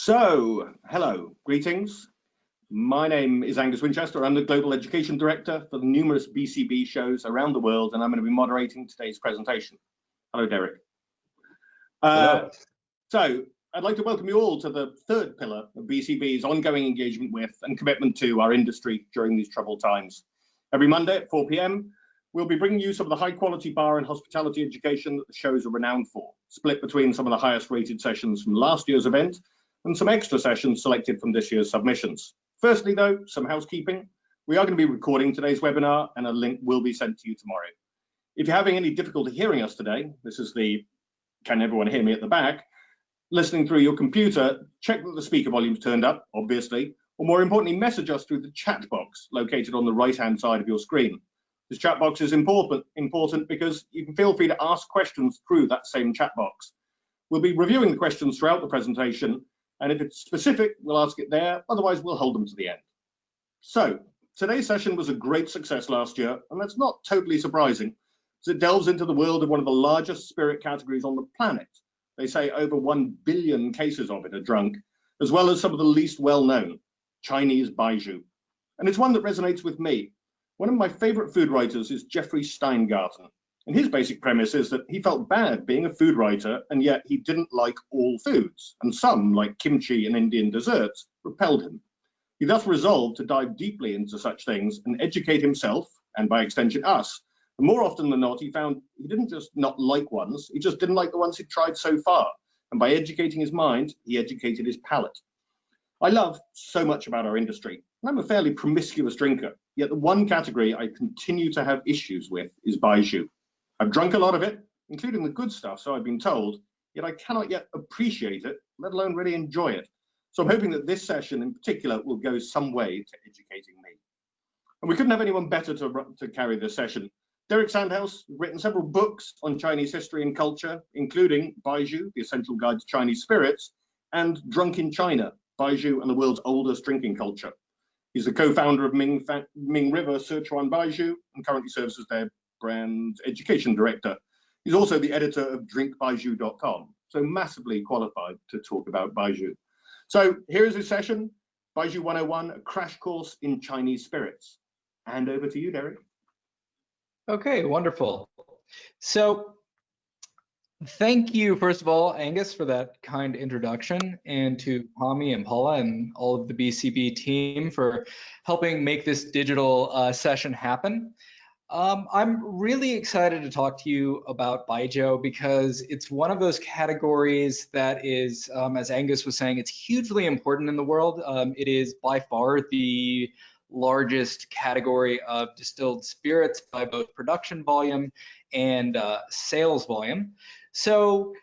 Hello, greetings. My name is Angus Winchester. I'm the Global Education Director for the numerous BCB shows around the world, and I'm going to be moderating today's presentation. Hello, Derek. Hello. So, I'd like to welcome you all to the third pillar of BCB's ongoing engagement with and commitment to our industry during these troubled times. Every Monday at 4 p.m, we'll be bringing you some of the high-quality bar and hospitality education that the shows are renowned for, split between some of the highest-rated sessions from last year's event and some extra sessions selected from this year's submissions. Firstly, though, some housekeeping. We are going to be recording today's webinar, and a link will be sent to you tomorrow. If you're having any difficulty hearing us today, this is the "can everyone hear me" at the back, listening through your computer, check that the speaker volume's turned up, obviously, or more importantly, message us through the chat box located on the right-hand side of your screen. This chat box is important because you can feel free to ask questions through that same chat box. We'll be reviewing the questions throughout the presentation, and if it's specific, we'll ask it there, otherwise we'll hold them to the end. So, today's session was a great success last year, and that's not totally surprising, as it delves into the world of one of the largest spirit categories on the planet. They say over 1 billion cases of it are drunk, as well as some of the least well-known, Chinese Baijiu. And it's one that resonates with me. One of my favorite food writers is Jeffrey Steingarten, and his basic premise is that he felt bad being a food writer, and yet he didn't like all foods, and some, like kimchi and Indian desserts, repelled him. He thus resolved to dive deeply into such things and educate himself, and by extension us, and more often than not, he found he didn't just not like ones, he just didn't like the ones he'd tried so far, and by educating his mind, he educated his palate. I love so much about our industry, and I'm a fairly promiscuous drinker, yet the one category I continue to have issues with is Baijiu. I've drunk a lot of it, including the good stuff, so I've been told, yet I cannot yet appreciate it, let alone really enjoy it. So I'm hoping that this session in particular will go some way to educating me. And we couldn't have anyone better to carry this session. Derek Sandhaus has written several books on Chinese history and culture, including Baijiu, the Essential Guide to Chinese Spirits, and Drunk in China, Baijiu and the World's Oldest Drinking Culture. He's the co-founder of Ming River Sichuan Baijiu and currently serves as their brand education director. He's also the editor of drinkbaijiu.com, so massively qualified to talk about Baijiu. So here is his session, Baijiu 101, a crash course in Chinese spirits. And over to you, Derek. Okay, wonderful. So thank you, first of all, Angus, for that kind introduction, and to Tommy and Paula and all of the BCB team for helping make this digital session happen. I'm really excited to talk to you about Baijiu because it's one of those categories that is, as Angus was saying, it's hugely important in the world. It is by far the largest category of distilled spirits by both production volume and sales volume. So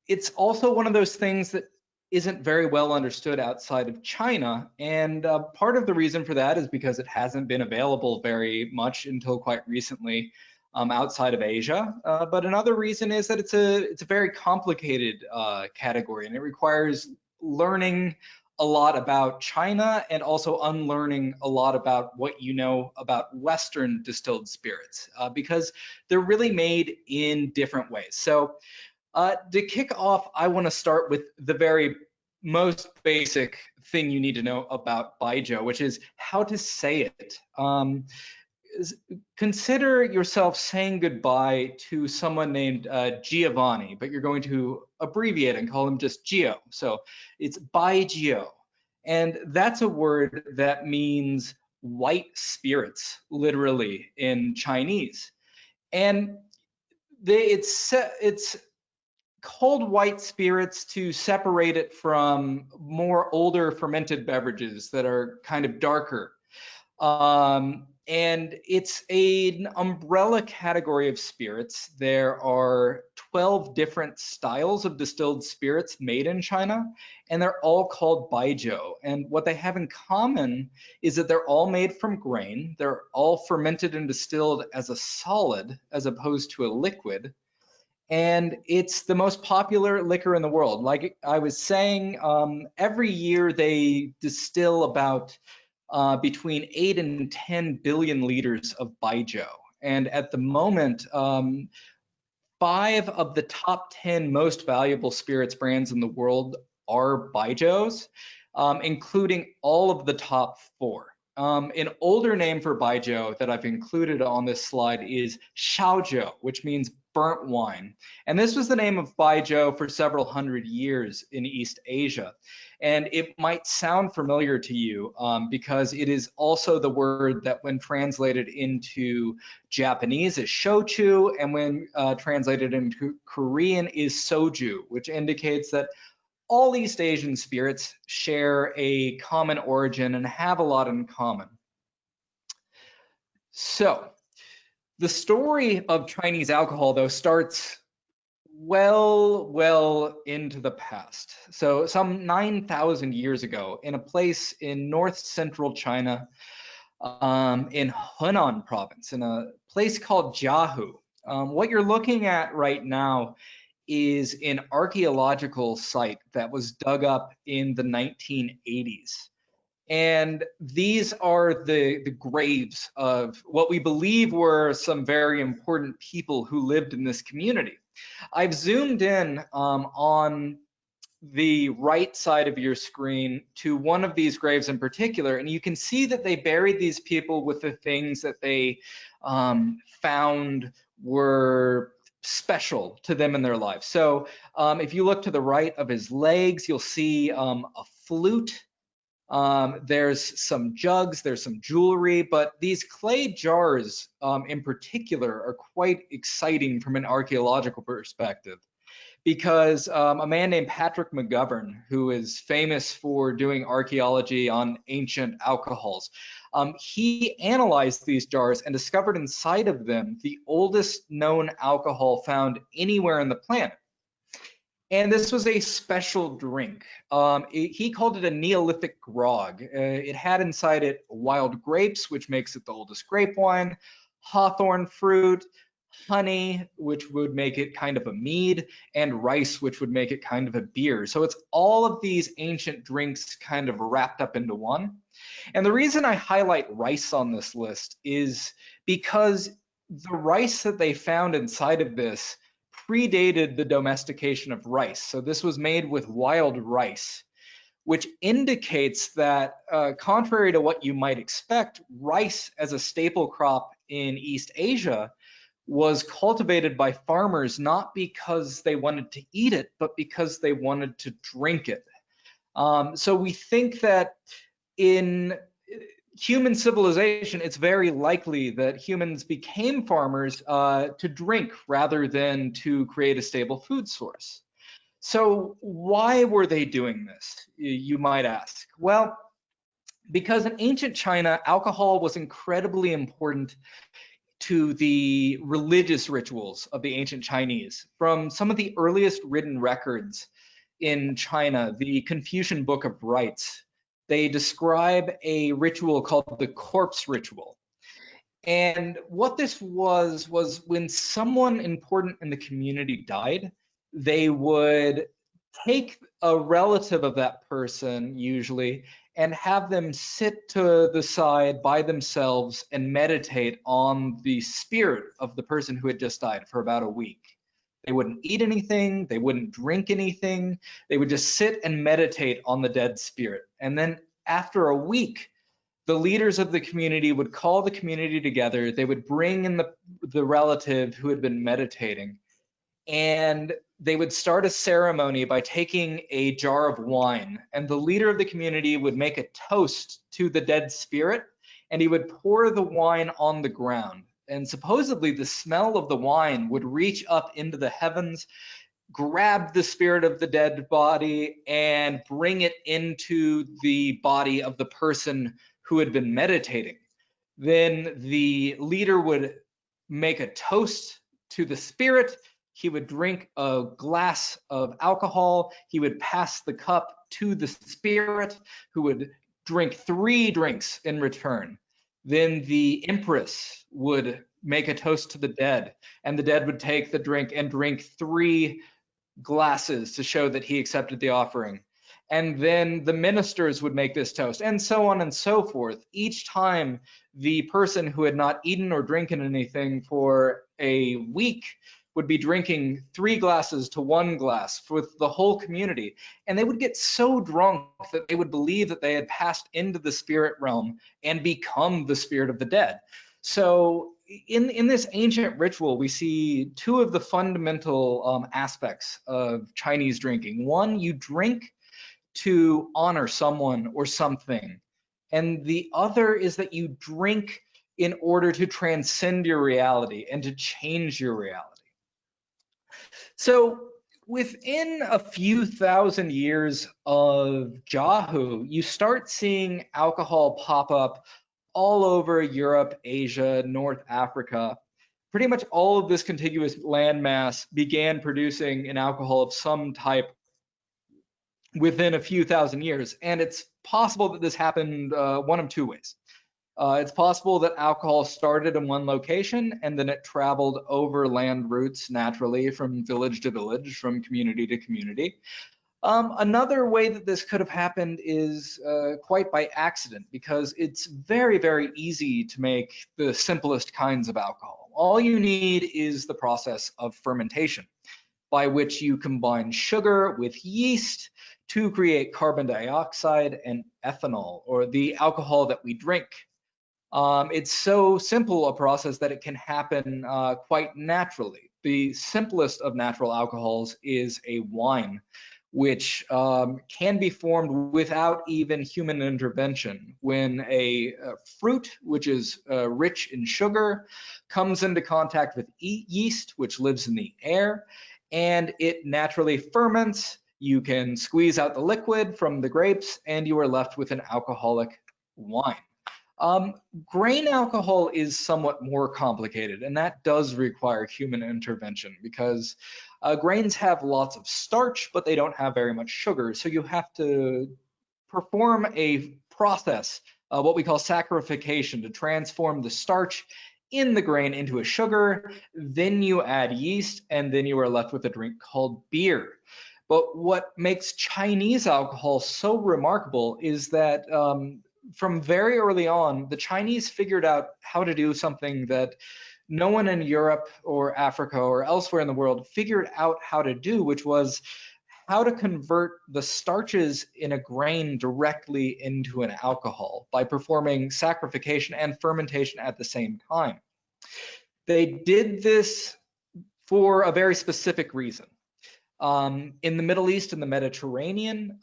it's also one of those things that isn't very well understood outside of China, and part of the reason for that is because it hasn't been available very much until quite recently outside of Asia. But another reason is that it's a very complicated category, and it requires learning a lot about China and also unlearning a lot about what you know about Western distilled spirits, because they're really made in different ways. So to kick off, I want to start with the very most basic thing you need to know about Baijiu, which is how to say it. Consider yourself saying goodbye to someone named Giovanni, but you're going to abbreviate and call him just Gio. So it's Baijiu, and that's a word that means white spirits, literally in Chinese. And it's called white spirits to separate it from more older fermented beverages that are kind of darker. And it's an umbrella category of spirits. There are 12 different styles of distilled spirits made in China, and they're all called Baijiu. And what they have in common is that they're all made from grain. They're all fermented and distilled as a solid as opposed to a liquid. And it's the most popular liquor in the world. Like I was saying, every year they distill about between 8 and 10 billion liters of Baijiu. And at the moment, 5 of the top 10 most valuable spirits brands in the world are Baijius, including all of the top 4. An older name for Baijiu that I've included on this slide is Shaojiu, which means burnt wine. And this was the name of Baijiu for several hundred years in East Asia. And it might sound familiar to you because it is also the word that when translated into Japanese is shochu, and when translated into Korean is soju, which indicates that all East Asian spirits share a common origin and have a lot in common. So the story of Chinese alcohol, though, starts well into the past. So some 9,000 years ago, in a place in north central China, in Henan province, in a place called Jiahu. What you're looking at right now is an archaeological site that was dug up in the 1980s. And these are the graves of what we believe were some very important people who lived in this community. I've zoomed in on the right side of your screen to one of these graves in particular, and you can see that they buried these people with the things that they found were special to them in their lives. So if you look to the right of his legs, you'll see a flute. There's some jugs, there's some jewelry, but these clay jars in particular are quite exciting from an archaeological perspective, because a man named Patrick McGovern, who is famous for doing archaeology on ancient alcohols, he analyzed these jars and discovered inside of them the oldest known alcohol found anywhere on the planet. And this was a special drink. He called it a Neolithic Grog. It had inside it wild grapes, which makes it the oldest grape wine, hawthorn fruit, honey, which would make it kind of a mead, and rice, which would make it kind of a beer. So it's all of these ancient drinks kind of wrapped up into one. And the reason I highlight rice on this list is because the rice that they found inside of this predated the domestication of rice. So this was made with wild rice, which indicates that contrary to what you might expect, rice as a staple crop in East Asia was cultivated by farmers not because they wanted to eat it, but because they wanted to drink it. So we think that in human civilization, it's very likely that humans became farmers to drink rather than to create a stable food source. So why were they doing this, you might ask? Well, because in ancient China, alcohol was incredibly important to the religious rituals of the ancient Chinese. From some of the earliest written records in China, the Confucian Book of Rites, they describe a ritual called the corpse ritual. And what this was when someone important in the community died, they would take a relative of that person, usually, and have them sit to the side by themselves and meditate on the spirit of the person who had just died for about a week. They wouldn't eat anything, they wouldn't drink anything, they would just sit and meditate on the dead spirit. And then after a week, the leaders of the community would call the community together, they would bring in the relative who had been meditating, and they would start a ceremony by taking a jar of wine, and the leader of the community would make a toast to the dead spirit, and he would pour the wine on the ground. And supposedly the smell of the wine would reach up into the heavens, grab the spirit of the dead body, and bring it into the body of the person who had been meditating. Then the leader would make a toast to the spirit. He would drink a glass of alcohol. He would pass the cup to the spirit, who would drink 3 drinks in return. Then the empress would make a toast to the dead, and the dead would take the drink and drink 3 glasses to show that he accepted the offering. And then the ministers would make this toast, and so on and so forth. Each time the person who had not eaten or drinking anything for a week would be drinking 3 glasses to 1 glass with the whole community, and they would get so drunk that they would believe that they had passed into the spirit realm and become the spirit of the dead. So in this ancient ritual, we see 2 of the fundamental aspects of Chinese drinking. One, you drink to honor someone or something, and the other is that you drink in order to transcend your reality and to change your reality. So within a few thousand years of Jiahu, you start seeing alcohol pop up all over Europe, Asia, North Africa. Pretty much all of this contiguous landmass began producing an alcohol of some type within a few thousand years. And it's possible that this happened one of 2 ways. It's possible that alcohol started in one location and then it traveled over land routes naturally from village to village, from community to community. Another way that this could have happened is quite by accident, because it's very, very easy to make the simplest kinds of alcohol. All you need is the process of fermentation, by which you combine sugar with yeast to create carbon dioxide and ethanol, or the alcohol that we drink. It's so simple a process that it can happen quite naturally. The simplest of natural alcohols is a wine, which can be formed without even human intervention. When a fruit, which is rich in sugar, comes into contact with yeast, which lives in the air, and it naturally ferments, you can squeeze out the liquid from the grapes, and you are left with an alcoholic wine. Grain alcohol is somewhat more complicated, and that does require human intervention, because grains have lots of starch, but they don't have very much sugar. So you have to perform a process, what we call saccharification, to transform the starch in the grain into a sugar. Then you add yeast, and then you are left with a drink called beer. But what makes Chinese alcohol so remarkable is that from very early on, the Chinese figured out how to do something that no one in Europe or Africa or elsewhere in the world figured out how to do, which was how to convert the starches in a grain directly into an alcohol by performing saccharification and fermentation at the same time. They did this for a very specific reason. In the Middle East and the Mediterranean,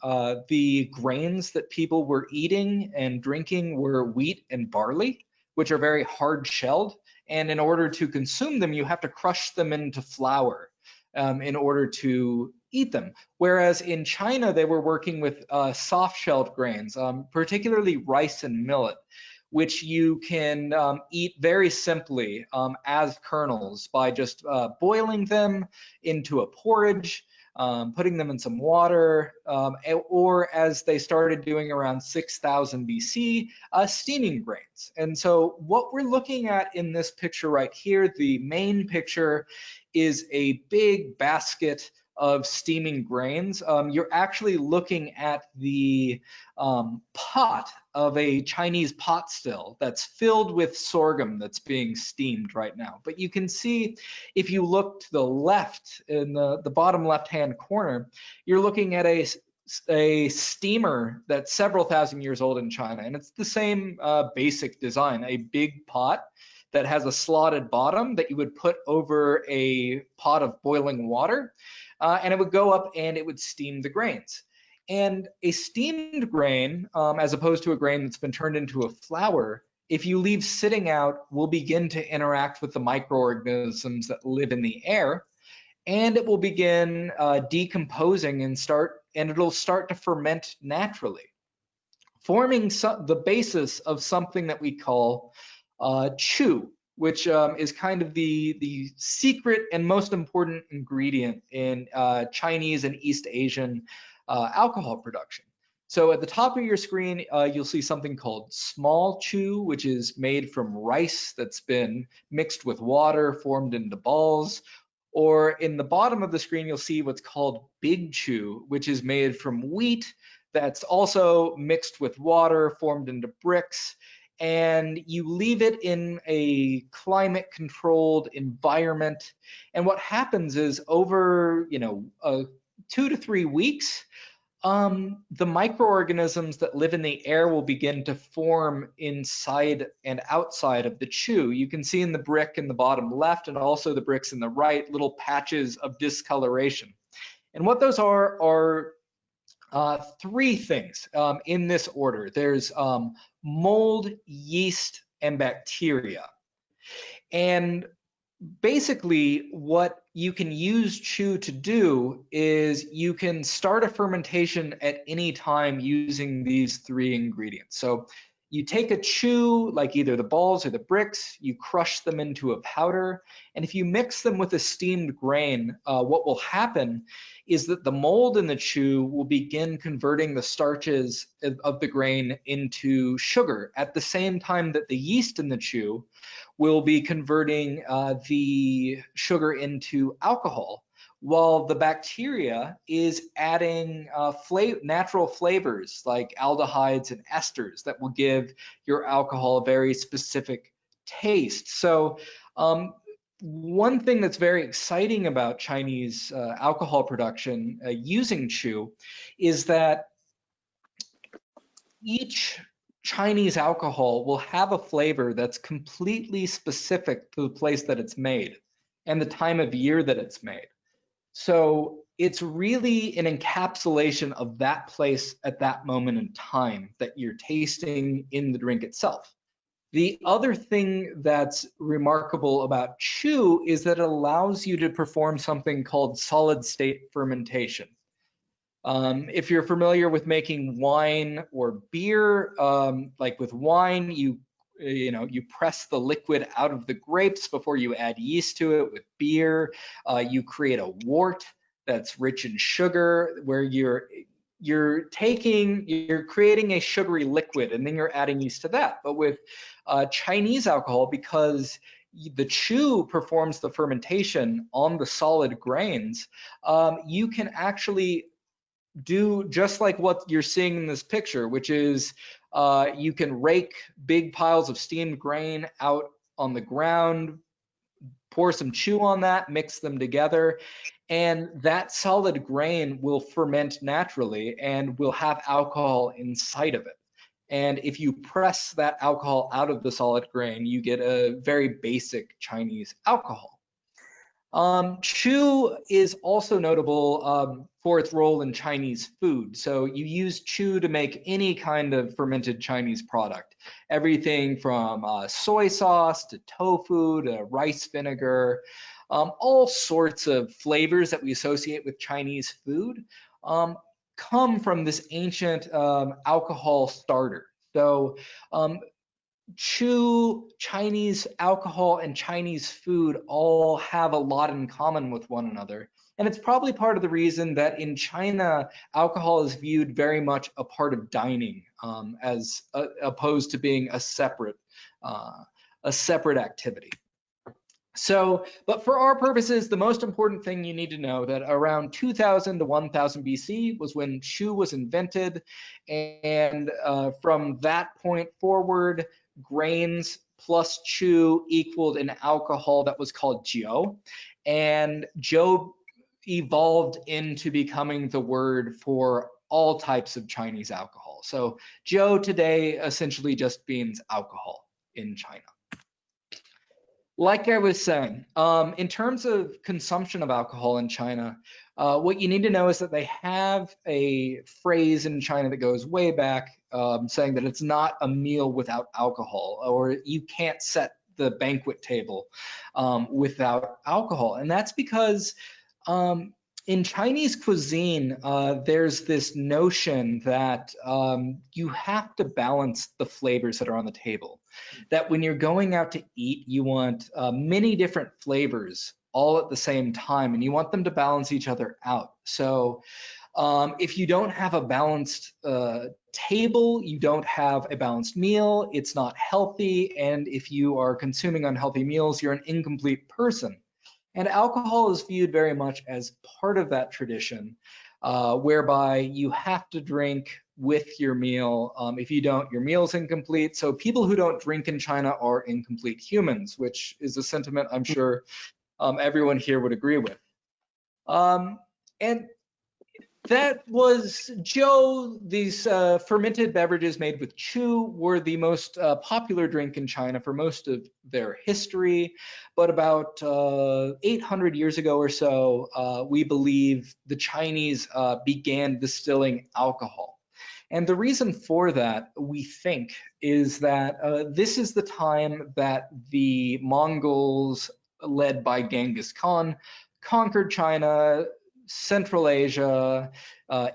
the grains that people were eating and drinking were wheat and barley, which are very hard-shelled. And in order to consume them, you have to crush them into flour in order to eat them. Whereas in China, they were working with soft-shelled grains, particularly rice and millet, which you can eat very simply as kernels by just boiling them into a porridge, putting them in some water, or as they started doing around 6000 BC, steaming grains. And so what we're looking at in this picture right here, the main picture, is a big basket of steaming grains. You're actually looking at the pot of a Chinese pot still that's filled with sorghum that's being steamed right now. But you can see, if you look to the left, in the bottom left-hand corner, you're looking at a steamer that's several thousand years old in China, and it's the same basic design, a big pot that has a slotted bottom that you would put over a pot of boiling water, and it would go up and it would steam the grains. And a steamed grain, as opposed to a grain that's been turned into a flour, if you leave sitting out, will begin to interact with the microorganisms that live in the air, and it will begin decomposing and it'll start to ferment naturally, forming the basis of something that we call chu, which is kind of the secret and most important ingredient in Chinese and East Asian alcohol production. So at the top of your screen, you'll see something called small chu, which is made from rice that's been mixed with water, formed into balls. Or in the bottom of the screen, you'll see what's called big chu, which is made from wheat that's also mixed with water, formed into bricks. and you leave it in a climate controlled environment. And what happens is over, 2 to 3 weeks, the microorganisms that live in the air will begin to form inside and outside of the chew. You can see in the brick in the bottom left and also the bricks in the right, little patches of discoloration. And what those are three things in this order. There's mold, yeast, and bacteria. And basically, what you can use chew to do is you can start a fermentation at any time using these three ingredients. So you take a chew, like either the balls or the bricks, you crush them into a powder, and if you mix them with a steamed grain, what will happen is that the mold in the chew will begin converting the starches of the grain into sugar at the same time that the yeast in the chew will be converting the sugar into alcohol, while the bacteria is adding natural flavors like aldehydes and esters that will give your alcohol a very specific taste. So one thing that's very exciting about Chinese alcohol production using chew is that each Chinese alcohol will have a flavor that's completely specific to the place that it's made and the time of year that it's made. So it's really an encapsulation of that place at that moment in time that you're tasting in the drink itself. The other thing that's remarkable about chew is that it allows you to perform something called solid state fermentation. If you're familiar with making wine or beer, like with wine, you press the liquid out of the grapes before you add yeast to it. With beer, you create a wort that's rich in sugar, where you're creating a sugary liquid and then you're adding yeast to that. But with Chinese alcohol, because the chew performs the fermentation on the solid grains, you can actually do just like what you're seeing in this picture, which is you can rake big piles of steamed grain out on the ground, pour some chew on that, mix them together, and that solid grain will ferment naturally and will have alcohol inside of it. And if you press that alcohol out of the solid grain, you get a very basic Chinese alcohol. Chew is also notable for its role in Chinese food. So you use chew to make any kind of fermented Chinese product, everything from soy sauce to tofu to rice vinegar, all sorts of flavors that we associate with Chinese food come from this ancient alcohol starter. So chew, Chinese alcohol, and Chinese food all have a lot in common with one another. And it's probably part of the reason that in China, alcohol is viewed very much a part of dining, as opposed to being a separate activity. So, but for our purposes, the most important thing you need to know that around 2000 to 1000 BC was when chew was invented. And from that point forward, grains plus chew equaled an alcohol that was called jiu. And jiu evolved into becoming the word for all types of Chinese alcohol. So jiu today essentially just means alcohol in China. Like I was saying, in terms of consumption of alcohol in China, what you need to know is that they have a phrase in China that goes way back, saying that it's not a meal without alcohol, or you can't set the banquet table without alcohol. And that's because in Chinese cuisine, there's this notion that you have to balance the flavors that are on the table. That when you're going out to eat, you want many different flavors all at the same time, and you want them to balance each other out. So if you don't have a balanced table, you don't have a balanced meal, it's not healthy, and if you are consuming unhealthy meals, you're an incomplete person. And alcohol is viewed very much as part of that tradition, whereby you have to drink with your meal. If you don't, your meal's incomplete. So people who don't drink in China are incomplete humans, which is a sentiment I'm sure everyone here would agree with. And that was Joe. These fermented beverages made with chu were the most popular drink in China for most of their history. But about 800 years ago or so, we believe the Chinese began distilling alcohol. And the reason for that, we think, is that this is the time that the Mongols, led by Genghis Khan, conquered China, Central Asia,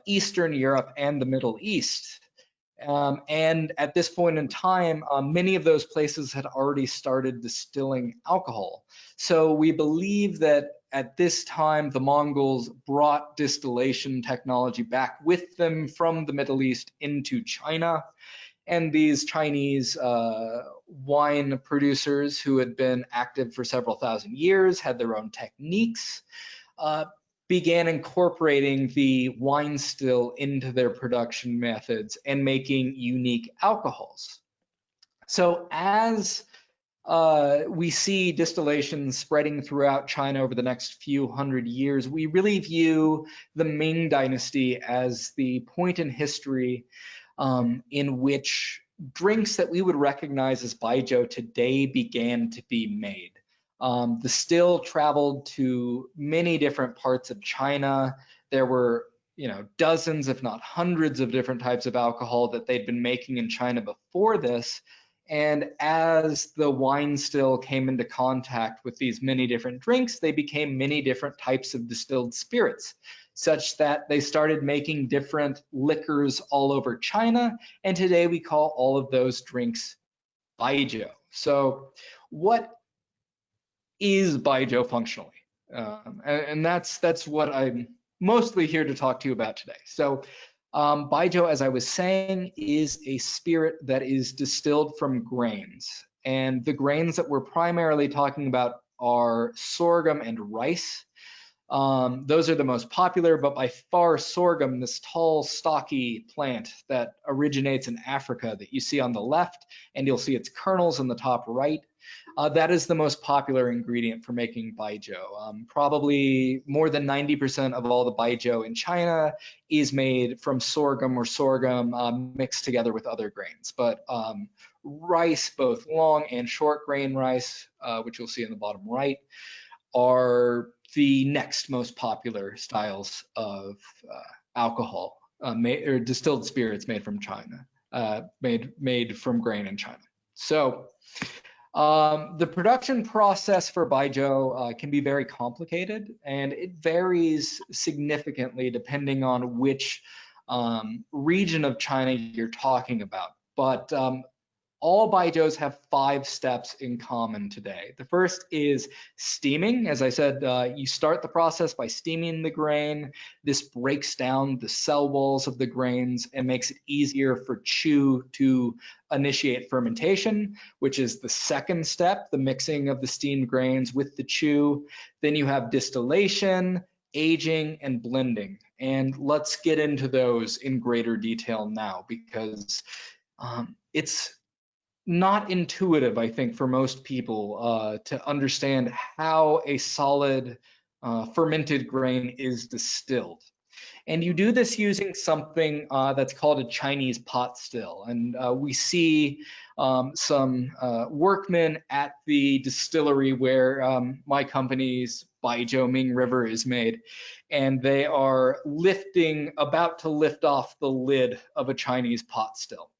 Eastern Europe, and the Middle East. And at this point in time, many of those places had already started distilling alcohol. So we believe that at this time, the Mongols brought distillation technology back with them from the Middle East into China. And these Chinese wine producers who had been active for several thousand years had their own techniques. Began incorporating the wine still into their production methods and making unique alcohols. So as we see distillation spreading throughout China over the next few hundred years, we really view the Ming Dynasty as the point in history in which drinks that we would recognize as baijiu today began to be made. The still traveled to many different parts of China. There were, dozens, if not hundreds of different types of alcohol that they'd been making in China before this. And as the wine still came into contact with these many different drinks, they became many different types of distilled spirits, such that they started making different liquors all over China. And today we call all of those drinks baijiu. So what is baijiu functionally? And that's what I'm mostly here to talk to you about today. So baijiu, as I was saying, is a spirit that is distilled from grains. And the grains that we're primarily talking about are sorghum and rice. Those are the most popular, but by far sorghum, this tall, stocky plant that originates in Africa that you see on the left, and you'll see its kernels in the top right. That is the most popular ingredient for making baijiu. Probably more than 90% of all the baijiu in China is made from sorghum or sorghum mixed together with other grains. But rice, both long and short grain rice, which you'll see in the bottom right, are the next most popular styles of alcohol or distilled spirits made from China, made from grain in China. So the production process for baijiu can be very complicated, and it varies significantly depending on which region of China you're talking about. But all baijius have 5 steps in common today. The first is steaming. As I said, you start the process by steaming the grain. This breaks down the cell walls of the grains and makes it easier for chu to initiate fermentation, which is the second step, the mixing of the steamed grains with the chu. Then you have distillation, aging, and blending. And let's get into those in greater detail now, because it's not intuitive, I think, for most people to understand how a solid fermented grain is distilled. And you do this using something that's called a Chinese pot still. And we see some workmen at the distillery where my company's Baijiu Ming River is made. And they are about to lift off the lid of a Chinese pot still.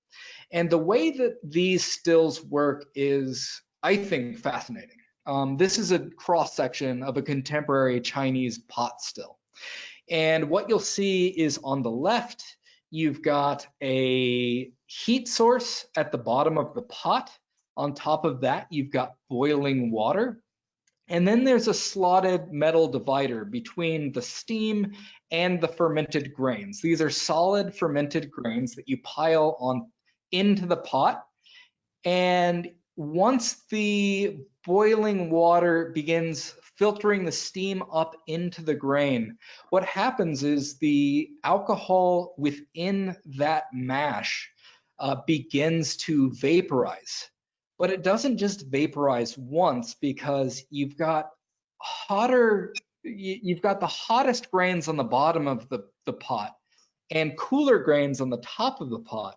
And the way that these stills work is, I think, fascinating. This is a cross-section of a contemporary Chinese pot still. And what you'll see is on the left, you've got a heat source at the bottom of the pot. On top of that, you've got boiling water. And then there's a slotted metal divider between the steam and the fermented grains. These are solid fermented grains that you pile on into the pot. And once the boiling water begins filtering the steam up into the grain, what happens is the alcohol within that mash begins to vaporize. But it doesn't just vaporize once, because you've got the hottest grains on the bottom of the pot and cooler grains on the top of the pot.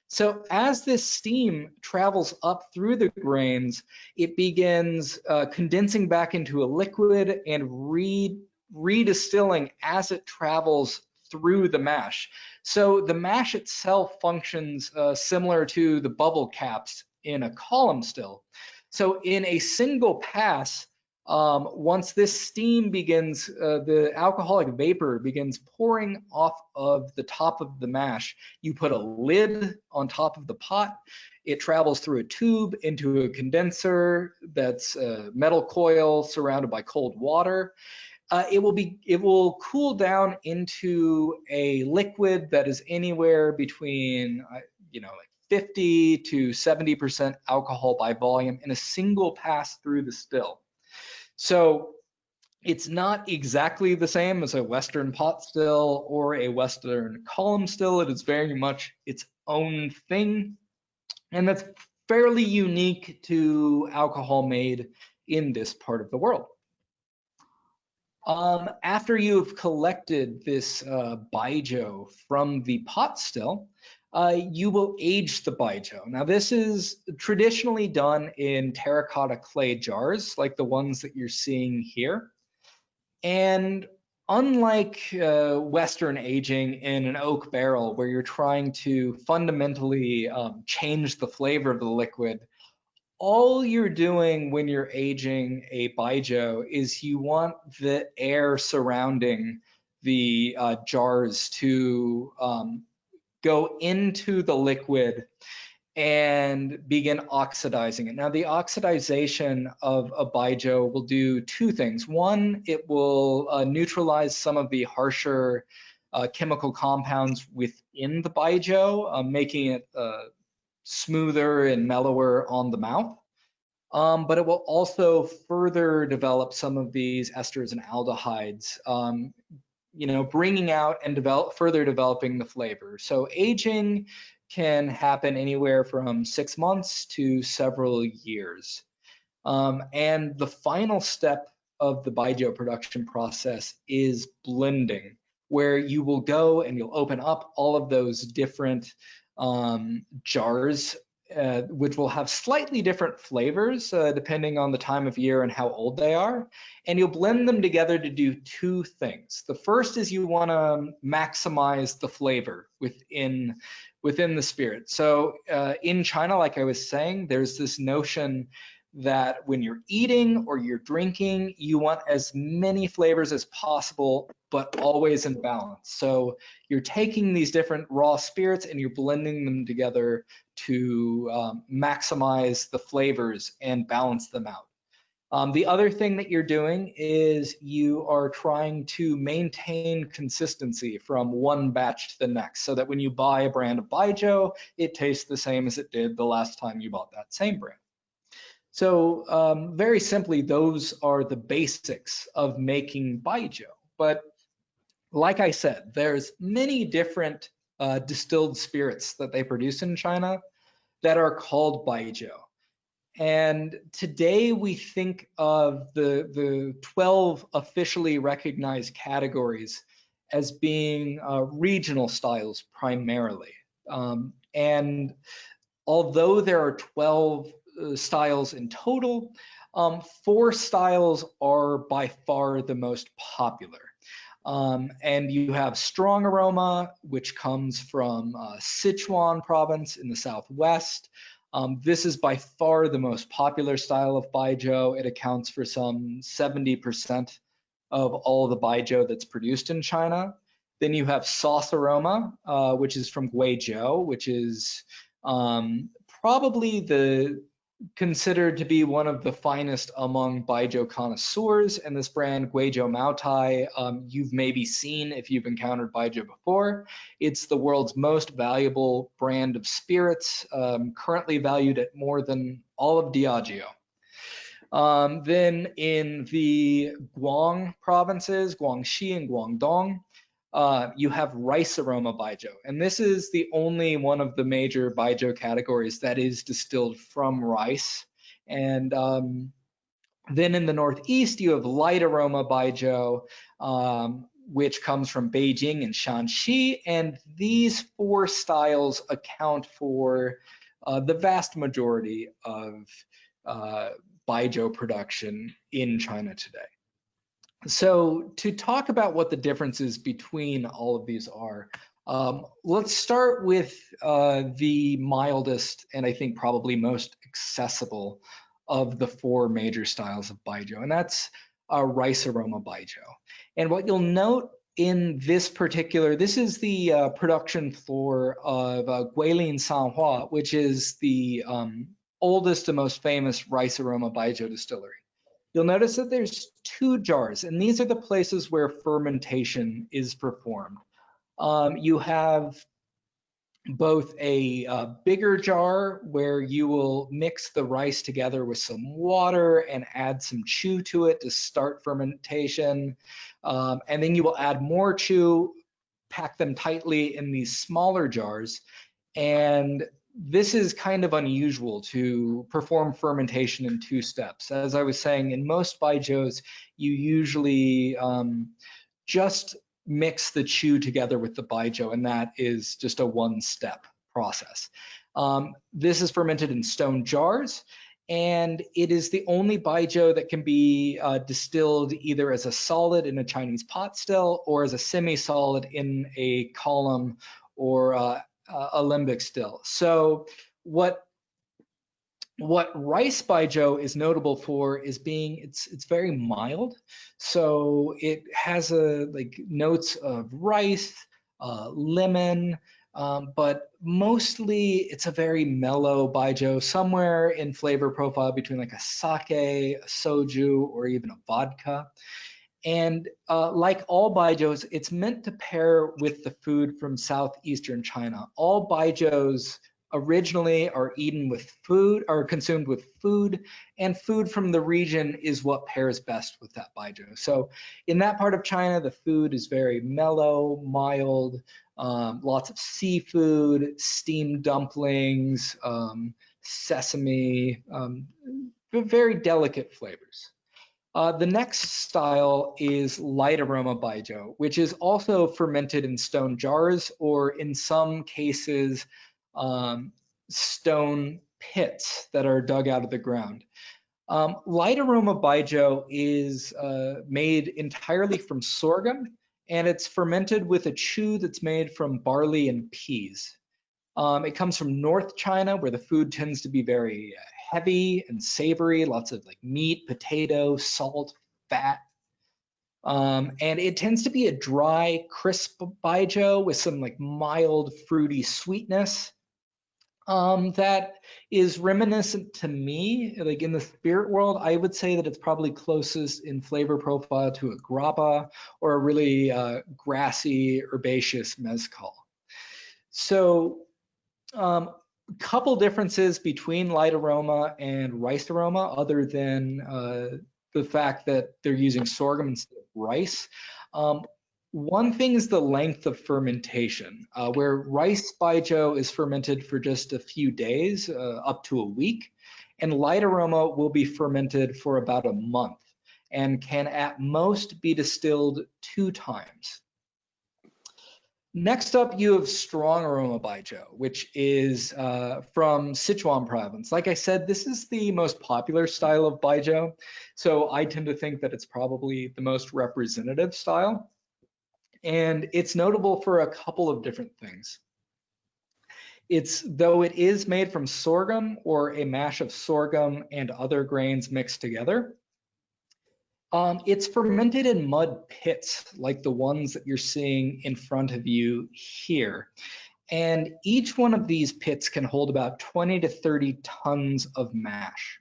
So as this steam travels up through the grains, it begins condensing back into a liquid and redistilling as it travels through the mash. So the mash itself functions similar to the bubble caps in a column still. So in a single pass, once this steam begins, the alcoholic vapor begins pouring off of the top of the mash, you put a lid on top of the pot. It travels through a tube into a condenser that's a metal coil surrounded by cold water. It will cool down into a liquid that is anywhere between, like 50 to 70% alcohol by volume in a single pass through the still. So it's not exactly the same as a Western pot still or a Western column still. It is very much its own thing, and that's fairly unique to alcohol made in this part of the world. After you've collected this baijiu from the pot still, you will age the baijiu. Now, this is traditionally done in terracotta clay jars, like the ones that you're seeing here. And unlike Western aging in an oak barrel, where you're trying to fundamentally change the flavor of the liquid, all you're doing when you're aging a baijiu is you want the air surrounding the jars to go into the liquid and begin oxidizing it. Now, the oxidization of a baijiu will do two things. One, it will neutralize some of the harsher chemical compounds within the baijiu, making it smoother and mellower on the mouth. But it will also further develop some of these esters and aldehydes, bringing out and further developing the flavor. So aging can happen anywhere from 6 months to several years. And the final step of the baijiu production process is blending, where you will go and you'll open up all of those different jars, which will have slightly different flavors depending on the time of year and how old they are. And you'll blend them together to do two things. The first is you want to maximize the flavor within the spirit. So in China, like I was saying, there's this notion that when you're eating or you're drinking, you want as many flavors as possible, but always in balance. So you're taking these different raw spirits and you're blending them together to maximize the flavors and balance them out. The other thing that you're doing is you are trying to maintain consistency from one batch to the next, so that when you buy a brand of baijiu, it tastes the same as it did the last time you bought that same brand. So very simply, those are the basics of making baijiu. But like I said, there's many different distilled spirits that they produce in China that are called baijiu. And today we think of the 12 officially recognized categories as being regional styles primarily. And although there are 12 styles in total, 4 styles are by far the most popular. And you have strong aroma, which comes from Sichuan province in the southwest. This is by far the most popular style of baijiu. It accounts for some 70% of all the baijiu that's produced in China. Then you have sauce aroma, which is from Guizhou, which is probably considered to be one of the finest among baijiu connoisseurs. And this brand, Guizhou Maotai, you've maybe seen if you've encountered baijiu before. It's the world's most valuable brand of spirits, currently valued at more than all of Diageo. Then in the Guang provinces, Guangxi and Guangdong, you have rice aroma baijiu. And this is the only one of the major baijiu categories that is distilled from rice. And then in the Northeast, you have light aroma baijiu, which comes from Beijing and Shanxi. And these four styles account for the vast majority of baijiu production in China today. So to talk about what the differences between all of these are, let's start with the mildest and I think probably most accessible of the four major styles of baijiu, and that's rice aroma baijiu. And what you'll note in this particular, this is the production floor of Guilin Sanhua, which is the oldest and most famous rice aroma baijiu distillery. You'll notice that there's two jars, and these are the places where fermentation is performed. You have both a bigger jar where you will mix the rice together with some water and add some chu to it to start fermentation. And then you will add more chu, pack them tightly in these smaller jars. And this is kind of unusual to perform fermentation in two steps. As I was saying, in most baijius, you usually just mix the chu together with the baijiu, and that is just a one-step process. This is fermented in stone jars, and it is the only baijiu that can be distilled either as a solid in a Chinese pot still or as a semi-solid in a column or alembic still. So what rice baijiu is notable for is being it's very mild. So it has like notes of rice, lemon, but mostly it's a very mellow baijiu, somewhere in flavor profile between like a sake, a soju, or even a vodka. And like all baijius, it's meant to pair with the food from southeastern China. All baijius originally are eaten with food, or consumed with food, and food from the region is what pairs best with that baijiu. So in that part of China, the food is very mellow, mild, lots of seafood, steamed dumplings, sesame, very delicate flavors. The next style is light aroma baijiu, which is also fermented in stone jars, or in some cases, stone pits that are dug out of the ground. Light aroma baijiu is made entirely from sorghum, and it's fermented with a chu that's made from barley and peas. It comes from North China, where the food tends to be very heavy and savory, lots of like meat, potato, salt, fat. And it tends to be a dry, crisp baijiu with some like mild, fruity sweetness that is reminiscent to me, like in the spirit world, I would say that it's probably closest in flavor profile to a grappa or a really grassy, herbaceous mezcal. So couple differences between light aroma and rice aroma, other than the fact that they're using sorghum instead of rice. One thing is the length of fermentation, where rice baijiu is fermented for just a few days, up to a week, and light aroma will be fermented for about a month and can at most be distilled 2 times. Next up, you have strong aroma baijiu, which is from Sichuan province. Like I said, this is the most popular style of baijiu, so I tend to think that it's probably the most representative style. And it's notable for a couple of different things. Though it is made from sorghum or a mash of sorghum and other grains mixed together, it's fermented in mud pits like the ones that you're seeing in front of you here. And each one of these pits can hold about 20 to 30 tons of mash.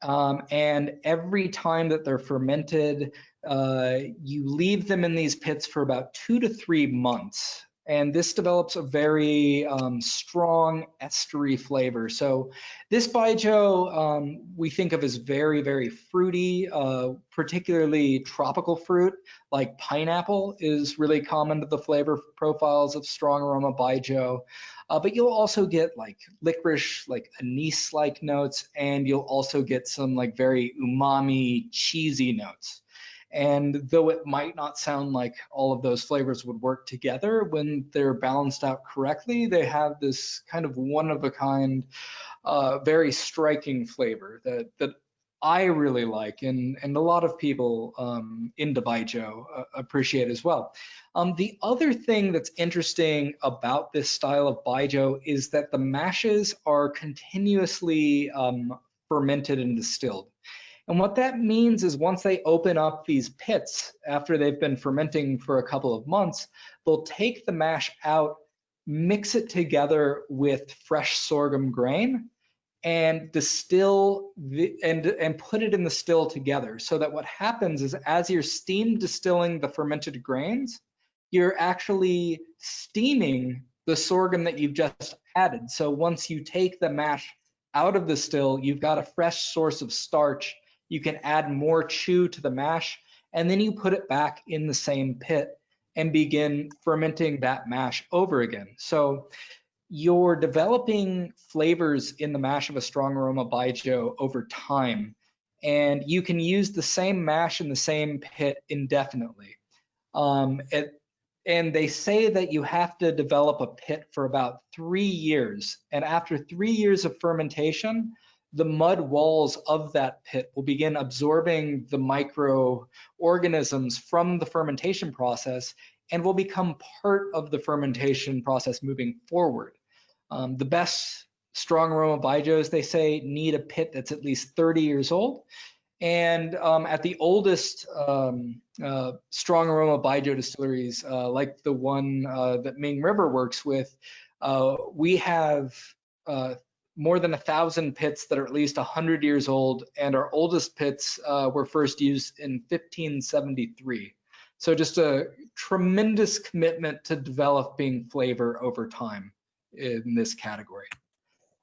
And every time that they're fermented, you leave them in these pits for about 2 to 3 months. And this develops a very strong estery flavor. So this baijiu we think of as very, very fruity, particularly tropical fruit like pineapple is really common to the flavor profiles of strong aroma baijiu. But you'll also get like licorice, like anise-like notes, and you'll also get some like very umami, cheesy notes. And though it might not sound like all of those flavors would work together, when they're balanced out correctly, they have this kind of one-of-a-kind, very striking flavor that I really like, and a lot of people into baijiu appreciate as well. The other thing that's interesting about this style of baijiu is that the mashes are continuously fermented and distilled. And what that means is once they open up these pits after they've been fermenting for a couple of months, they'll take the mash out, mix it together with fresh sorghum grain, and distill and put it in the still together. So that what happens is as you're steam distilling the fermented grains, you're actually steaming the sorghum that you've just added. So once you take the mash out of the still, you've got a fresh source of starch. You can add more chew to the mash, and then you put it back in the same pit and begin fermenting that mash over again. So you're developing flavors in the mash of a strong aroma baijiu over time, and you can use the same mash in the same pit indefinitely. And they say that you have to develop a pit for about 3 years, and after 3 years of fermentation, the mud walls of that pit will begin absorbing the microorganisms from the fermentation process and will become part of the fermentation process moving forward. The best strong aroma baijius, they say, need a pit that's at least 30 years old. And at the oldest strong aroma baijiu distilleries, like the one that Ming River works with, we have more than 1,000 pits that are at least 100 years old, and our oldest pits were first used in 1573. So just a tremendous commitment to developing flavor over time in this category.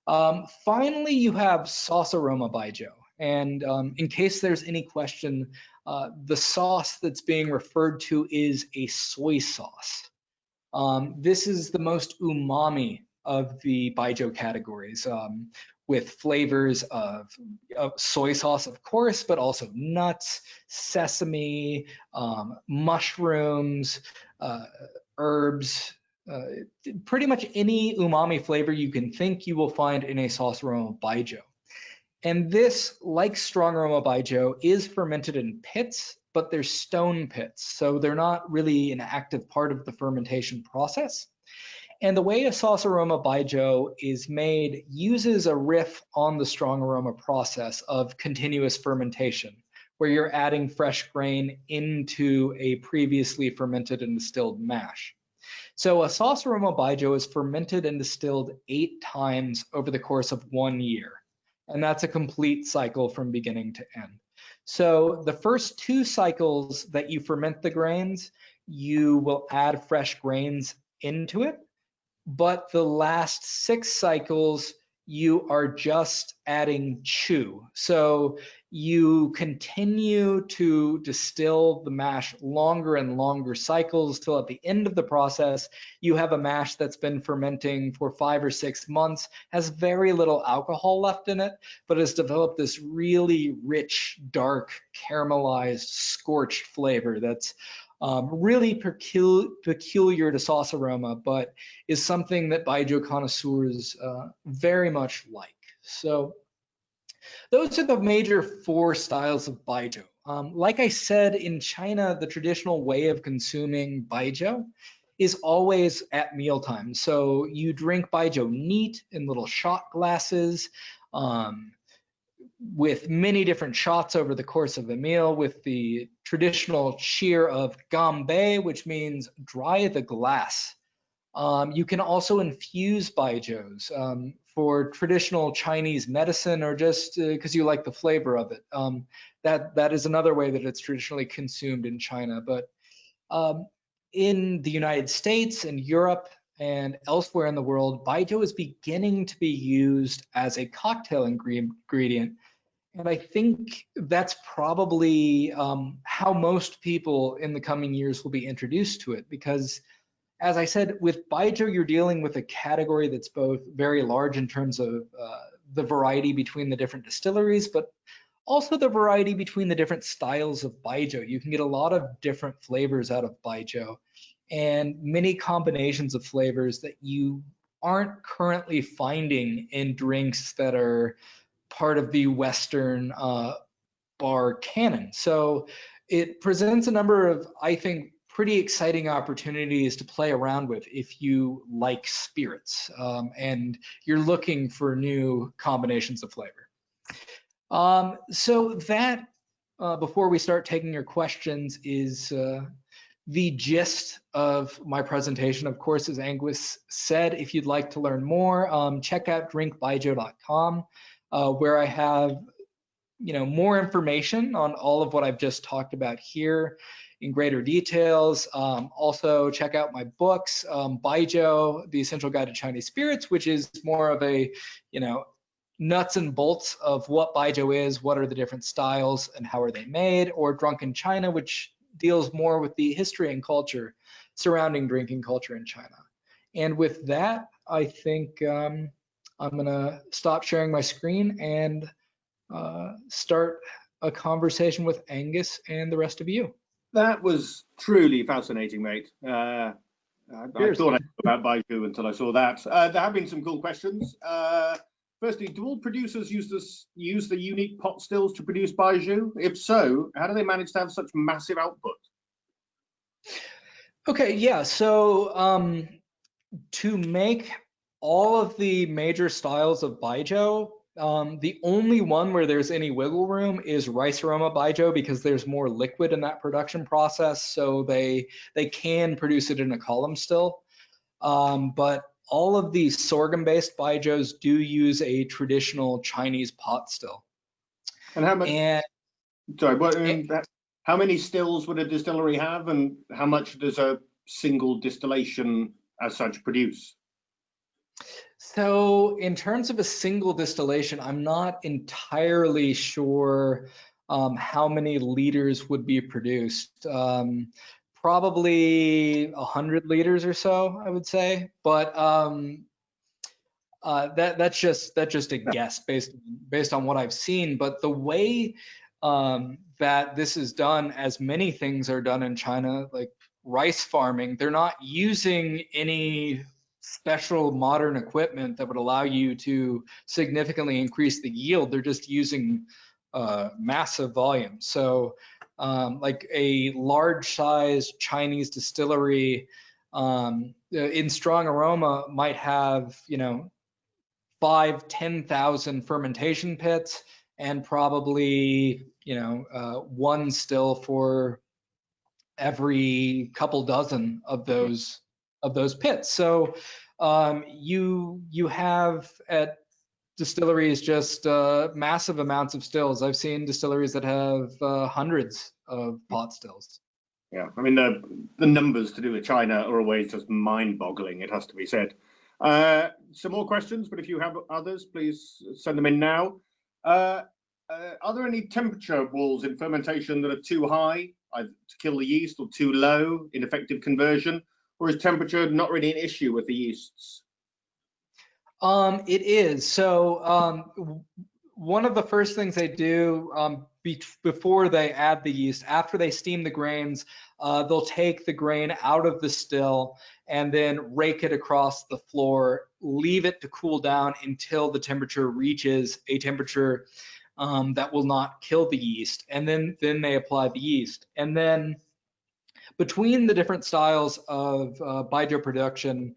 Finally, you have sauce aroma baijiu. And in case there's any question, the sauce that's being referred to is a soy sauce. This is the most umami of the baijiu categories, with flavors of soy sauce, of course, but also nuts, sesame, mushrooms, herbs, pretty much any umami flavor you can think you will find in a sauce aroma baijiu. And this, like strong aroma baijiu, is fermented in pits, but they're stone pits, so they're not really an active part of the fermentation process. And the way a sauce aroma baijiu is made uses a riff on the strong aroma process of continuous fermentation, where you're adding fresh grain into a previously fermented and distilled mash. So a sauce aroma baijiu is fermented and distilled 8 times over the course of 1 year. And that's a complete cycle from beginning to end. So the first 2 cycles that you ferment the grains, you will add fresh grains into it. But the last 6 cycles, you are just adding chew. So you continue to distill the mash longer and longer cycles till at the end of the process, you have a mash that's been fermenting for 5 or 6 months, has very little alcohol left in it, but has developed this really rich, dark, caramelized, scorched flavor that's really peculiar to sauce aroma, but is something that baijiu connoisseurs very much like. So those are the major 4 styles of baijiu. Like I said, in China, the traditional way of consuming baijiu is always at mealtime. So you drink baijiu neat in little shot glasses, with many different shots over the course of the meal, with the traditional cheer of gambei, which means dry the glass. You can also infuse baijius for traditional Chinese medicine, or just because you like the flavor of it. That is another way that it's traditionally consumed in China. But in the United States and Europe and elsewhere in the world, baijiu is beginning to be used as a cocktail ingredient. And I think that's probably how most people in the coming years will be introduced to it, because as I said, with baijiu, you're dealing with a category that's both very large in terms of the variety between the different distilleries, but also the variety between the different styles of baijiu. You can get a lot of different flavors out of baijiu and many combinations of flavors that you aren't currently finding in drinks that are part of the Western bar canon. So it presents a number of, I think, pretty exciting opportunities to play around with if you like spirits and you're looking for new combinations of flavor. So that, before we start taking your questions, is the gist of my presentation. Of course, as Angus said, if you'd like to learn more, check out drinkbaijiu.com, where I have more information on all of what I've just talked about here in greater details. Also, check out my books, Baijiu, The Essential Guide to Chinese Spirits, which is more of a, nuts and bolts of what baijiu is, what are the different styles, and how are they made, or Drunken China, which deals more with the history and culture surrounding drinking culture in China. And with that, I think I'm gonna stop sharing my screen and start a conversation with Angus and the rest of you. That was truly fascinating, mate. I thought I knew about baijiu until I saw that. There have been some cool questions. Firstly, do all producers use the unique pot stills to produce baijiu? If so, how do they manage to have such massive output? Okay, yeah. So to make all of the major styles of baijiu, the only one where there's any wiggle room is rice aroma baijiu, because there's more liquid in that production process, so they can produce it in a column still. But all of these sorghum-based baijius do use a traditional Chinese pot still. And how many? How many stills would a distillery have, and how much does a single distillation as such produce? So in terms of a single distillation, I'm not entirely sure how many liters would be produced. Probably 100 liters or so, I would say. But that's just a guess based on what I've seen. But the way that this is done, as many things are done in China, like rice farming, they're not using any special modern equipment that would allow you to significantly increase the yield. They're just using massive volume. So like a large size Chinese distillery in strong aroma might have 5,000-10,000 fermentation pits, and probably one still for every couple dozen of those pits. So you have at distilleries just massive amounts of stills. I've seen distilleries that have hundreds of pot stills. Yeah, I mean the numbers to do with China are always just mind-boggling, it has to be said. Some more questions, but if you have others, please send them in now. Are there any temperature walls in fermentation that are too high, either to kill the yeast, or too low in effective conversion, or is temperature not really an issue with the yeasts? It is. So one of the first things they do before they add the yeast, after they steam the grains, they'll take the grain out of the still and then rake it across the floor, leave it to cool down until the temperature reaches a temperature that will not kill the yeast, and then they apply the yeast. And then between the different styles of baijiu production,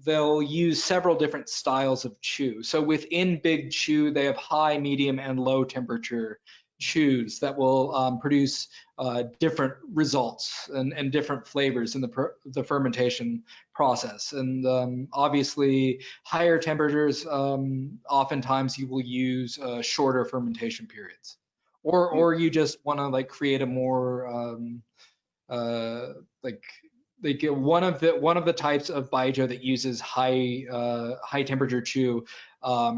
they'll use several different styles of chew. So within big chew, they have high, medium, and low temperature chews that will produce different results and different flavors in the fermentation process. And obviously, higher temperatures, oftentimes you will use shorter fermentation periods, or you just want to create a more like one of the types of baijiu that uses high temperature chew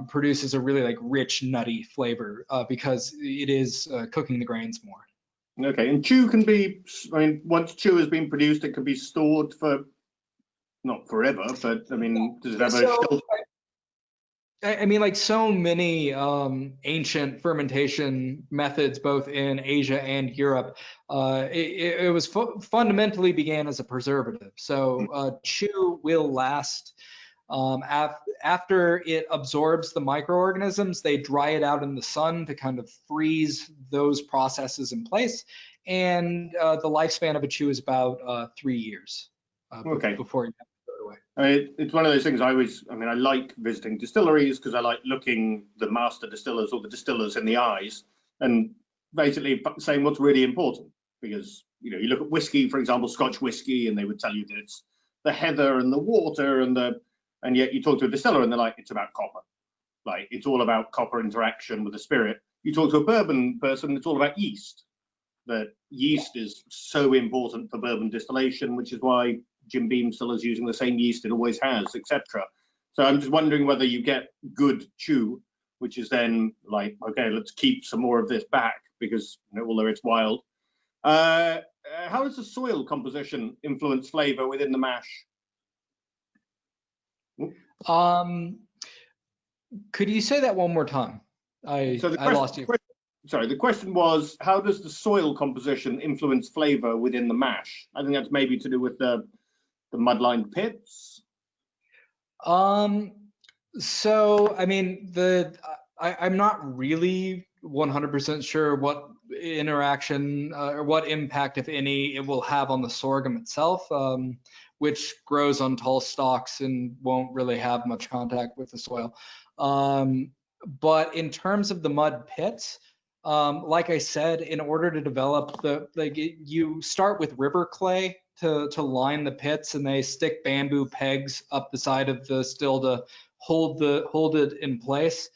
produces a really like rich nutty flavor because it is cooking the grains more. Okay, and chew can be, I mean, once chew has been produced, it can be stored for not forever, but I mean, does it have a shelf? I mean, like so many ancient fermentation methods, both in Asia and Europe, it was fundamentally began as a preservative. So chew will last. After it absorbs the microorganisms, they dry it out in the sun to kind of freeze those processes in place. And the lifespan of a chew is about 3 years before you have to throw it away. It's one of those things I like visiting distilleries because I like looking the master distillers or the distillers in the eyes and basically saying what's really important. Because, you know, you look at whiskey, for example, Scotch whiskey, and they would tell you that it's the heather and the water and yet you talk to a distiller and they're like, it's about copper. Like, it's all about copper interaction with the spirit. You talk to a bourbon person, it's all about yeast. That yeast is so important for bourbon distillation, which is why Jim Beam still is using the same yeast it always has, etc. So I'm just wondering whether you get good chew, which is then like, okay, let's keep some more of this back because, you know, although it's wild. How does the soil composition influence flavor within the mash? Could you say that one more time? I lost you. Sorry, the question was, how does the soil composition influence flavor within the mash? I think that's maybe to do with the mud-lined pits. So I mean, I'm not really 100% sure what interaction or what impact, if any, it will have on the sorghum itself, which grows on tall stalks and won't really have much contact with the soil. But in terms of the mud pits, like I said, in order to develop you start with river clay to line the pits, and they stick bamboo pegs up the side of the still to hold it in place.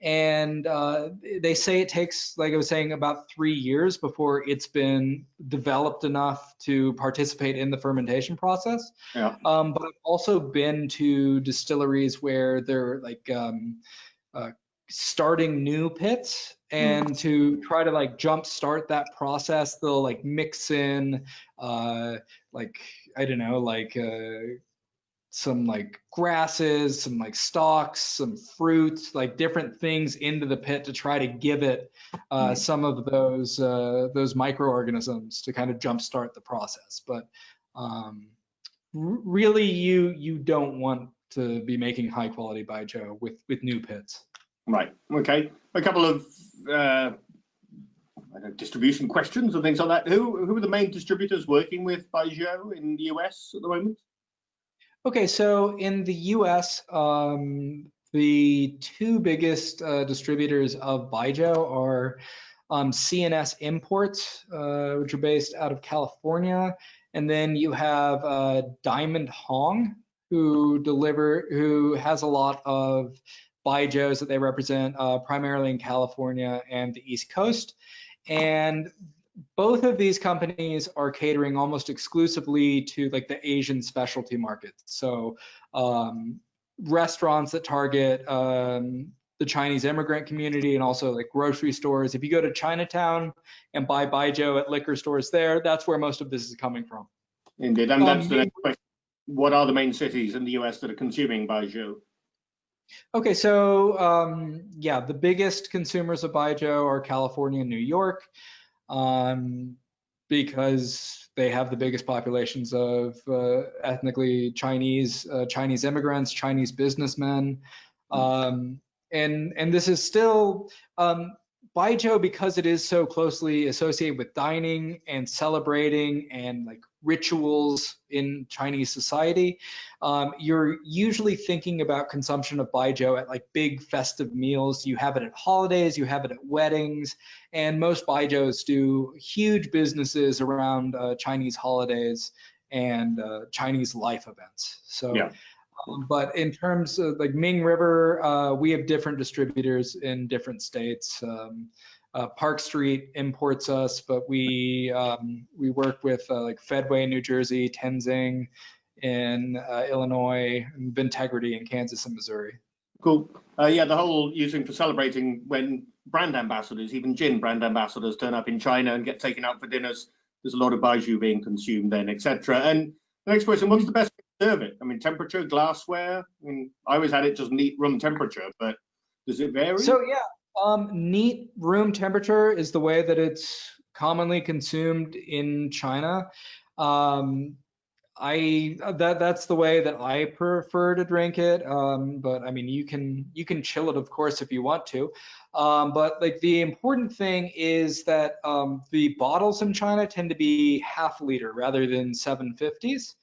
And they say it takes, like I was saying, about 3 years before it's been developed enough to participate in the fermentation process. Yeah. But I've also been to distilleries where they're like starting new pits, and to try to like jump start that process, they'll like mix in like, I don't know, like some like grasses, some like stalks, some fruits, like different things into the pit to try to give it some of those microorganisms to kind of jumpstart the process. But really, you don't want to be making high quality baijiu with new pits. Right. Okay. A couple of distribution questions and things like that. Who are the main distributors working with baijiu in the US at the moment? Okay, so in the US, the two biggest distributors of baijiu are CNS Imports, which are based out of California, and then you have Diamond Hong, who has a lot of baijius that they represent primarily in California and the East Coast. And both of these companies are catering almost exclusively to like the Asian specialty market. So restaurants that target the Chinese immigrant community, and also like grocery stores. If you go to Chinatown and buy baijiu at liquor stores there, that's where most of this is coming from. Indeed, and that's the next question. What are the main cities in the US that are consuming baijiu? Okay, so yeah, the biggest consumers of baijiu are California and New York, because they have the biggest populations of ethnically Chinese immigrants, Chinese businessmen, and this is still baijiu, because it is so closely associated with dining and celebrating and like rituals in Chinese society. You're usually thinking about consumption of baijiu at like big festive meals. You have it at holidays, you have it at weddings, and most baijius do huge businesses around Chinese holidays and Chinese life events. So. Yeah. But in terms of like Ming River, we have different distributors in different states. Park Street imports us, but we work with like Fedway in New Jersey, Tenzing in Illinois, and Vintegrity in Kansas and Missouri. Cool. Yeah, the whole using for celebrating when brand ambassadors, even gin brand ambassadors, turn up in China and get taken out for dinners. There's a lot of baijiu being consumed then, etc. And the next question, what's the best way to serve it? I mean, temperature, glassware? I mean, I always had it just neat room temperature, but does it vary? So yeah, neat room temperature is the way that it's commonly consumed in China. That's the way that I prefer to drink it. But I mean, you can chill it, of course, if you want to. But like the important thing is that the bottles in China tend to be half liter rather than 750s.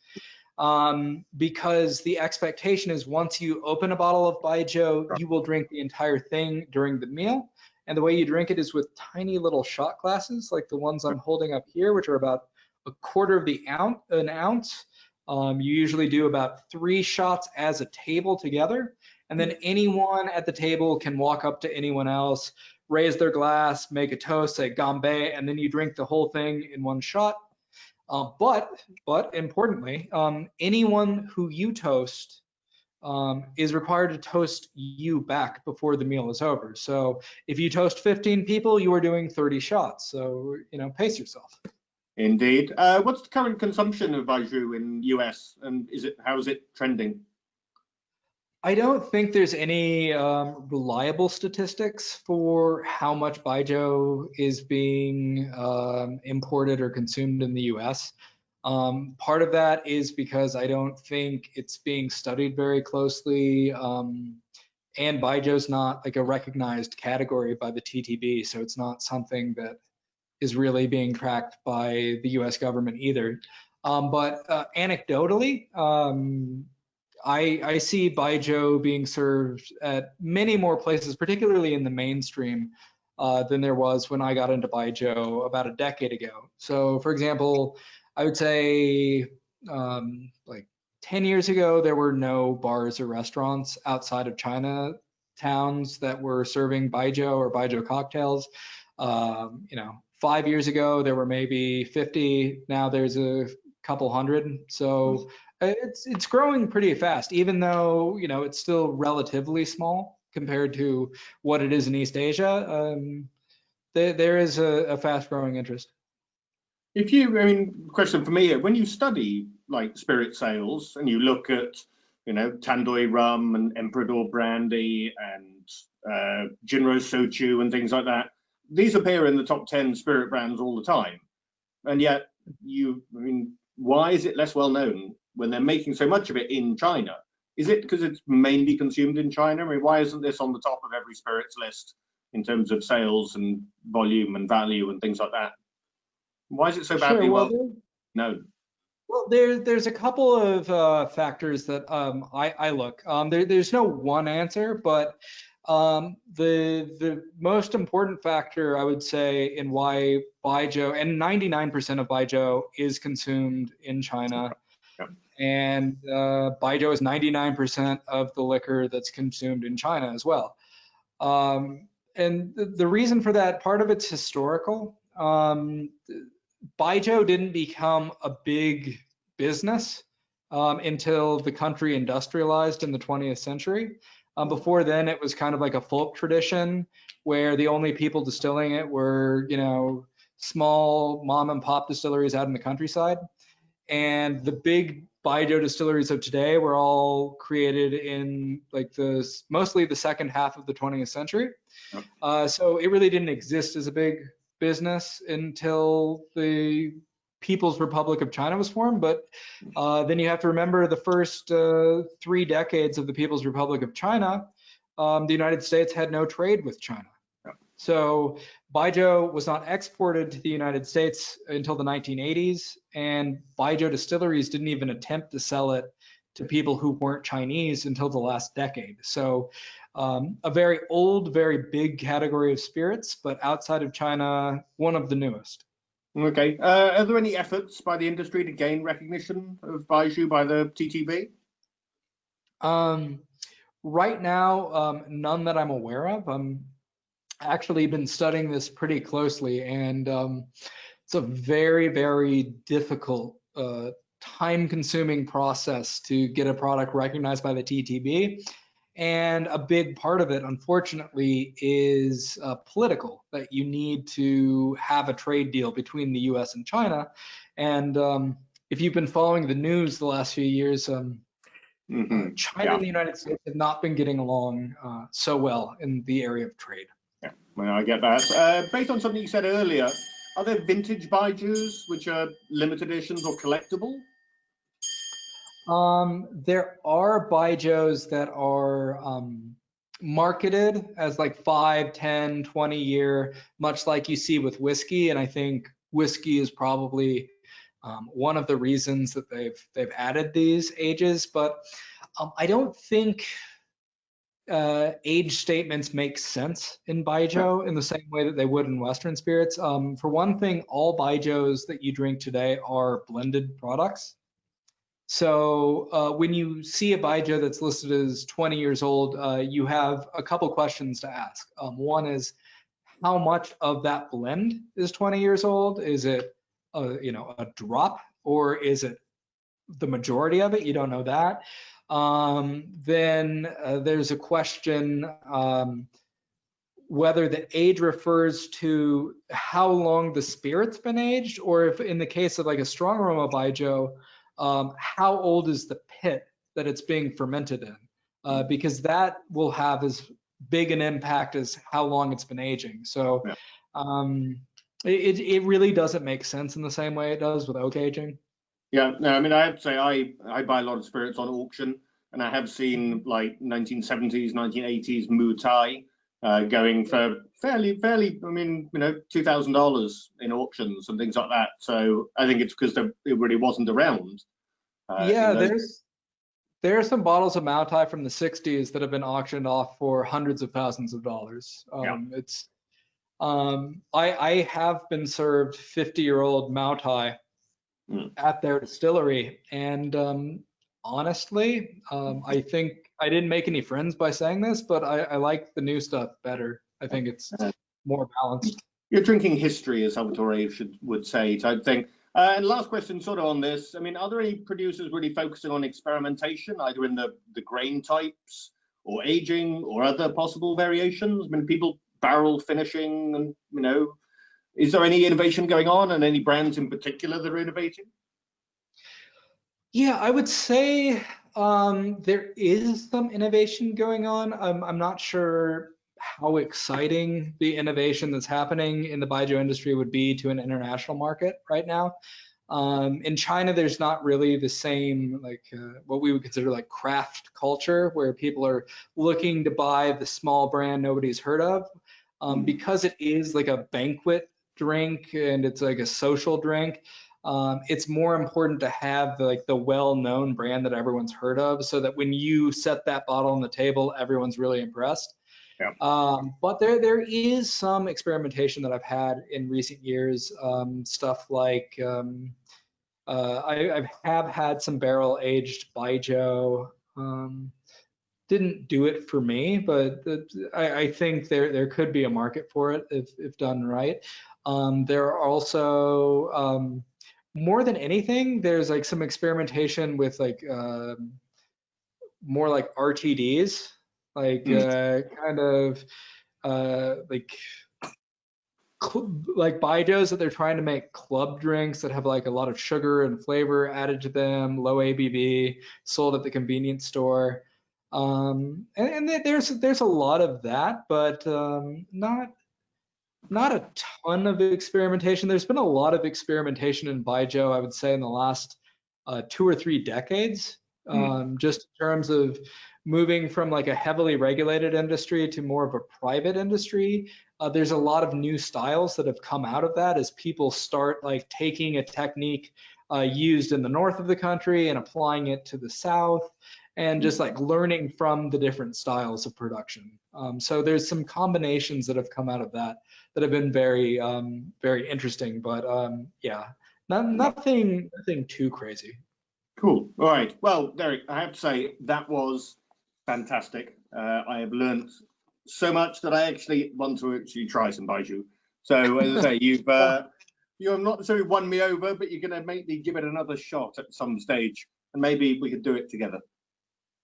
Because the expectation is once you open a bottle of baijiu, you will drink the entire thing during the meal. And the way you drink it is with tiny little shot glasses, like the ones I'm holding up here, which are about a quarter of an ounce. You usually do about 3 shots as a table together, and then anyone at the table can walk up to anyone else, raise their glass, make a toast, say ganbei, and then you drink the whole thing in one shot. But importantly, anyone who you toast is required to toast you back before the meal is over. So if you toast 15 people, you are doing 30 shots. So, pace yourself. Indeed. What's the current consumption of baijiu in US, and how is it trending? I don't think there's any reliable statistics for how much baijiu is being imported or consumed in the US. Part of that is because I don't think it's being studied very closely, and baijiu is not like a recognized category by the TTB, so it's not something that is really being tracked by the US government either. But anecdotally, I see baijiu being served at many more places, particularly in the mainstream, than there was when I got into baijiu about a decade ago. So, for example, I would say like 10 years ago, there were no bars or restaurants outside of China towns that were serving baijiu or baijiu cocktails. 5 years ago, there were maybe 50. Now there's a couple hundred. So it's growing pretty fast, even though it's still relatively small compared to what it is in East Asia. There is a fast-growing interest. Question for me, when you study like spirit sales and you look at, Tandoori rum and Emperador brandy and Jinro Sochu and things like that, these appear in the top 10 spirit brands all the time. And yet why is it less well known when they're making so much of it in China? Is it because it's mainly consumed in China? I mean, why isn't this on the top of every spirits list in terms of sales and volume and value and things like that? Why is it so badly known? Well, there's a couple of factors that I look. There's no one answer, but the most important factor I would say in why baijiu, and 99% of baijiu is consumed in China, and baijiu is 99% of the liquor that's consumed in China as well. And the reason for that, part of it's historical. Baijiu didn't become a big business until the country industrialized in the 20th century. Before then, it was kind of like a folk tradition where the only people distilling it were, small mom and pop distilleries out in the countryside. And the big baijiu distilleries of today were all created in like mostly the second half of the 20th century. So it really didn't exist as a big business until the People's Republic of China was formed. But then you have to remember the first 3 decades of the People's Republic of China, the United States had no trade with China. So baijiu was not exported to the United States until the 1980s, and baijiu distilleries didn't even attempt to sell it to people who weren't Chinese until the last decade. So a very old, very big category of spirits, but outside of China, one of the newest. Okay. Are there any efforts by the industry to gain recognition of baijiu by the TTB? Right now, none that I'm aware of. actually been studying this pretty closely, and it's a very, very difficult, time-consuming process to get a product recognized by the TTB. And a big part of it, unfortunately, is political, that you need to have a trade deal between the US and China. And if you've been following the news the last few years, China and the United States have not been getting along so well in the area of trade. Yeah, well, I get that. Based on something you said earlier, are there vintage Baijus which are limited editions or collectible? There are Baijius that are marketed as like 5, 10, 20-year, much like you see with whiskey. And I think whiskey is probably one of the reasons that they've added these ages. But I don't think age statements make sense in Baijiu in the same way that they would in Western spirits. For one thing, all Baijius that you drink today are blended products. So when you see a Baijiu that's listed as 20 years old, you have a couple questions to ask. One is, how much of that blend is 20 years old? Is it a drop, or is it the majority of it? You don't know that. Then there's a question whether the age refers to how long the spirit's been aged, or if in the case of like a strong aroma Baijiu, how old is the pit that it's being fermented in? Because that will have as big an impact as how long it's been aging. So it really doesn't make sense in the same way it does with oak aging. Yeah, no, I mean, I have to say I buy a lot of spirits on auction, and I have seen like 1970s, 1980s Mu Tai going for fairly, I mean, $2,000 in auctions and things like that. So I think it's because it really wasn't around. Yeah, there are some bottles of Mau Tai from the 60s that have been auctioned off for hundreds of thousands of dollars. I have been served 50-year-old Mau Tai at their distillery, and honestly, I think I didn't make any friends by saying this, but I like the new stuff better. I think it's more balanced. You're drinking history, as Salvatore would say, type thing. And last question, sort of on this. I mean, are there any producers really focusing on experimentation, either in the grain types or aging or other possible variations? I mean, people barrel finishing, and is there any innovation going on, and any brands in particular that are innovating? Yeah, I would say there is some innovation going on. I'm not sure how exciting the innovation that's happening in the Baijiu industry would be to an international market right now. In China, there's not really the same what we would consider like craft culture, where people are looking to buy the small brand nobody's heard of, because it is like a banquet drink and it's like a social drink. It's more important to have the well-known brand that everyone's heard of, so that when you set that bottle on the table, everyone's really impressed. Yeah. But there is some experimentation that I've had in recent years. Stuff like I have had some barrel-aged Baijiu. Didn't do it for me, but I think there could be a market for it if done right. There are also more than anything, there's like some experimentation with more like RTDs, kind of like Baijius that they're trying to make club drinks that have like a lot of sugar and flavor added to them, low ABV, sold at the convenience store. And there's a lot of that, but not a ton of experimentation. There's been a lot of experimentation in Baijiu, I would say, in the last 2 or 3 decades, just in terms of moving from like a heavily regulated industry to more of a private industry. There's a lot of new styles that have come out of that as people start like taking a technique used in the north of the country and applying it to the south, and just like learning from the different styles of production. So there's some combinations that have come out of that have been very, very interesting. But yeah, nothing too crazy. Cool. All right. Well, Derek, I have to say that was fantastic. I have learned so much that I actually want to try some Baijiu. So as I say, you have not necessarily won me over, but you're going to make me give it another shot at some stage, and maybe we could do it together.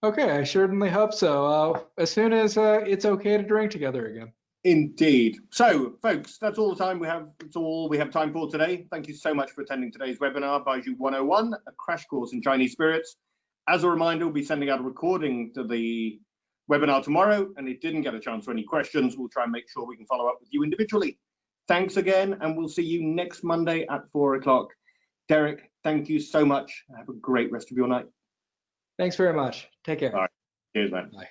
Okay, I certainly hope so. As soon as it's okay to drink together again. Indeed. So, folks, that's all the time we have. That's all we have time for today. Thank you so much for attending today's webinar, Baijiu 101, a crash course in Chinese spirits. As a reminder, we'll be sending out a recording to the webinar tomorrow, and if you didn't get a chance for any questions, we'll try and make sure we can follow up with you individually. Thanks again, and we'll see you next Monday at 4 o'clock. Derek, thank you so much. Have a great rest of your night. Thanks very much. Take care. All right. Cheers, man. Bye.